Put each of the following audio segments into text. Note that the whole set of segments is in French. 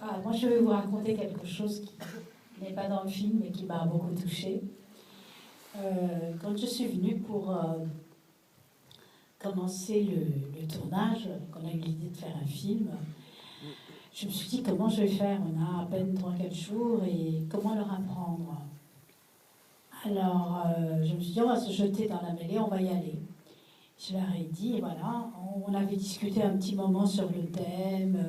Ah, moi, je vais vous raconter quelque chose qui n'est pas dans le film, mais qui m'a beaucoup touchée. Quand je suis venue pour commencer le tournage, qu'on a eu l'idée de faire un film, je me suis dit comment je vais faire. On a à peine 3-4 jours et comment leur apprendre. Alors, je me suis dit, on va se jeter dans la mêlée, on va y aller. Je leur ai dit, voilà, on avait discuté un petit moment sur le thème.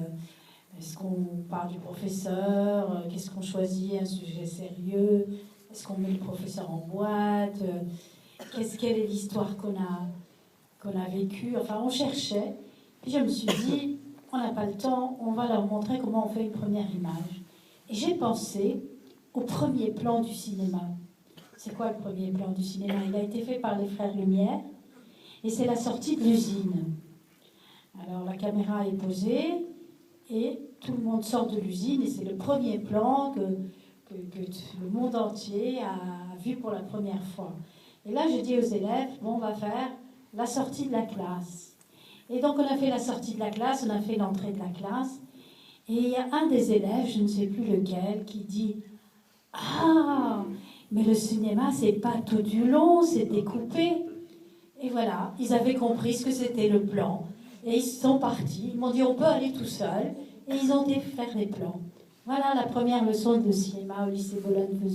Est-ce qu'on parle du professeur? Qu'est-ce qu'on choisit? Un sujet sérieux? Est-ce qu'on met le professeur en boîte? Quelle est l'histoire qu'on a vécue? Enfin, on cherchait. Puis je me suis dit, on n'a pas le temps, on va leur montrer comment on fait une première image. Et j'ai pensé au premier plan du cinéma. C'est quoi le premier plan du cinéma? Il a été fait par les frères Lumière et c'est la sortie de l'usine. Alors la caméra est posée et tout le monde sort de l'usine et c'est le premier plan que le monde entier a vu pour la première fois. Et là, je dis aux élèves, bon, on va faire la sortie de la classe. Et donc, on a fait la sortie de la classe, on a fait l'entrée de la classe. Et il y a un des élèves, je ne sais plus lequel, qui dit « Ah, mais le cinéma, c'est pas tout du long, c'est découpé. » Et voilà, ils avaient compris ce que c'était le plan. Et ils sont partis. Ils m'ont dit, on peut aller tout seul. Et ils ont été faire des plans. Voilà la première leçon de cinéma au lycée Bologne-Vesoul.